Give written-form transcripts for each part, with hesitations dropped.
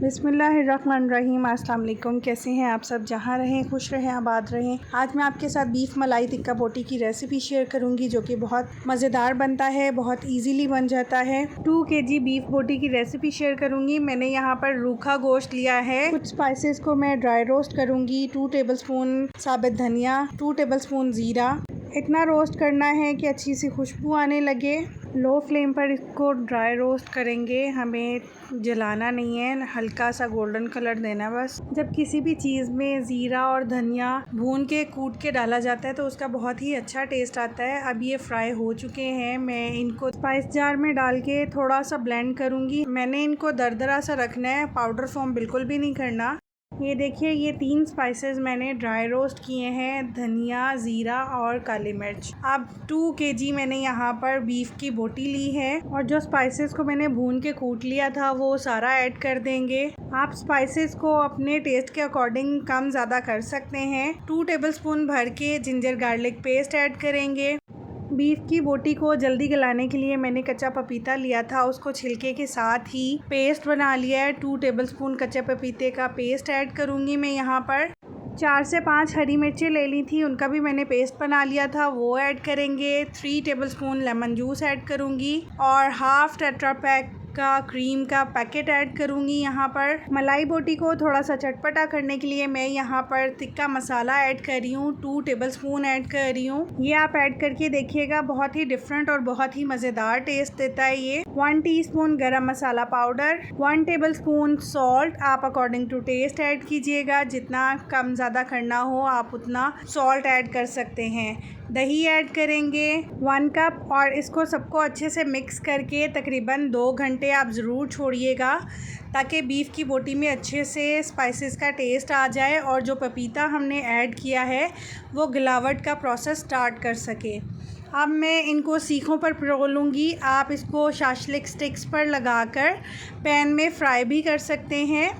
बिस्मिल्लाहिर्रहमानिर्रहीम। अस्सलाम वालेकुम। कैसे हैं आप सब? जहाँ रहें खुश रहें, आबाद रहें। आज मैं आपके साथ बीफ मलाई टिक्का बोटी की रेसिपी शेयर करूंगी जो कि बहुत मज़ेदार बनता है, बहुत इजीली बन जाता है। 2 kg बीफ बोटी की रेसिपी शेयर करूंगी। मैंने यहाँ पर रूखा गोश्त लिया है। कुछ स्पाइसेस को मैं ड्राई रोस्ट करूँगी। 2 टेबलस्पून साबित धनिया, 2 टेबलस्पून ज़ीरा। इतना रोस्ट करना है कि अच्छी सी खुशबू आने लगे। लो फ्लेम पर इसको ड्राई रोस्ट करेंगे, हमें जलाना नहीं है, हल्का सा गोल्डन कलर देना बस। जब किसी भी चीज़ में ज़ीरा और धनिया भून के कूट के डाला जाता है तो उसका बहुत ही अच्छा टेस्ट आता है। अब ये फ्राई हो चुके हैं। मैं इनको स्पाइस जार में डाल के थोड़ा सा ब्लेंड करूँगी। मैंने इनको दरदरा सा रखना है, पाउडर फॉर्म बिल्कुल भी नहीं करना। ये देखिए, ये 3 स्पाइसेस मैंने ड्राई रोस्ट किए हैं, धनिया, ज़ीरा और काली मिर्च। अब 2 kg मैंने यहाँ पर बीफ की बोटी ली है और जो स्पाइसेस को मैंने भून के कूट लिया था वो सारा ऐड कर देंगे। आप स्पाइसेस को अपने टेस्ट के अकॉर्डिंग कम ज़्यादा कर सकते हैं। 2 टेबलस्पून भर के जिंजर गार्लिक पेस्ट ऐड करेंगे। बीफ की बोटी को जल्दी गलाने के लिए मैंने कच्चा पपीता लिया था, उसको छिलके के साथ ही पेस्ट बना लिया है। 2 टेबलस्पून कच्चे पपीते का पेस्ट ऐड करूँगी मैं यहाँ पर। 4 से 5 हरी मिर्चें ले ली थी, उनका भी मैंने पेस्ट बना लिया था, वो ऐड करेंगे। 3 टेबलस्पून लेमन जूस ऐड करूँगी और हाफ टेट्रा पैक का क्रीम का पैकेट ऐड करूँगी। यहाँ पर मलाई बोटी को थोड़ा सा चटपटा करने के लिए मैं यहाँ पर तिक्का मसाला ऐड कर रही हूँ। 2 टेबलस्पून ऐड कर रही हूँ। ये आप ऐड करके देखिएगा, बहुत ही डिफरेंट और बहुत ही मज़ेदार टेस्ट देता है ये। 1 टीस्पून गरम मसाला पाउडर, 1 टेबलस्पून सॉल्ट, आप अकॉर्डिंग टू टेस्ट ऐड कीजिएगा। जितना कम ज़्यादा करना हो आप उतना सॉल्ट ऐड कर सकते हैं। दही ऐड करेंगे 1 कप और इसको सबको अच्छे से मिक्स करके तकरीबन 2 घंटे आप ज़रूर छोड़िएगा ताकि बीफ की बोटी में अच्छे से स्पाइसेस का टेस्ट आ जाए और जो पपीता हमने ऐड किया है वो गिलावट का प्रोसेस स्टार्ट कर सके। अब मैं इनको सीखों पर परोल लूँगी। आप इसको शाशलिक स्टिक्स पर लगाकर पैन में फ्राई भी कर सकते हैं।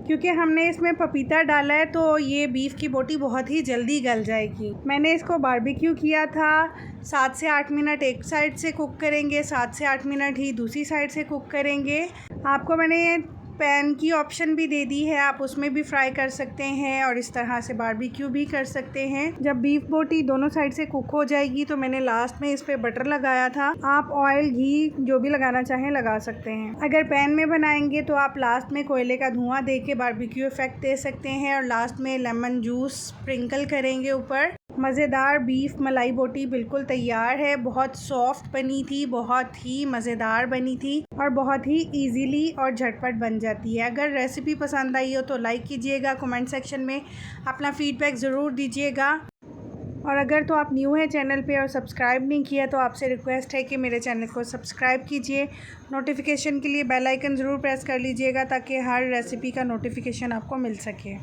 क्योंकि हमने इसमें पपीता डाला है तो ये बीफ की बोटी बहुत ही जल्दी गल जाएगी। मैंने इसको बारबेक्यू किया था। 7 से 8 मिनट एक साइड से कुक करेंगे, 7 से 8 मिनट ही दूसरी साइड से कुक करेंगे। आपको मैंने पैन की ऑप्शन भी दे दी है, आप उसमें भी फ्राई कर सकते हैं और इस तरह से बारबेक्यू भी कर सकते हैं। जब बीफ बोटी दोनों साइड से कुक हो जाएगी तो मैंने लास्ट में इस पे बटर लगाया था। आप ऑयल, घी जो भी लगाना चाहें लगा सकते हैं। अगर पैन में बनाएंगे तो आप लास्ट में कोयले का धुआं दे के बारबेक्यू इफेक्ट दे सकते हैं और लास्ट में लेमन जूस स्प्रिंकल करेंगे ऊपर। मज़ेदार बीफ मलाई बोटी बिल्कुल तैयार है। बहुत सॉफ्ट बनी थी, बहुत ही मज़ेदार बनी थी और बहुत ही इजीली और झटपट बन जाती है। अगर रेसिपी पसंद आई हो तो लाइक कीजिएगा, कमेंट सेक्शन में अपना फीडबैक ज़रूर दीजिएगा। और अगर तो आप न्यू हैं चैनल पे और सब्सक्राइब नहीं किया तो आपसे रिक्वेस्ट है कि मेरे चैनल को सब्सक्राइब कीजिए। नोटिफिकेशन के लिए बेल आइकन ज़रूर प्रेस कर लीजिएगा ताकि हर रेसिपी का नोटिफिकेशन आपको मिल सके।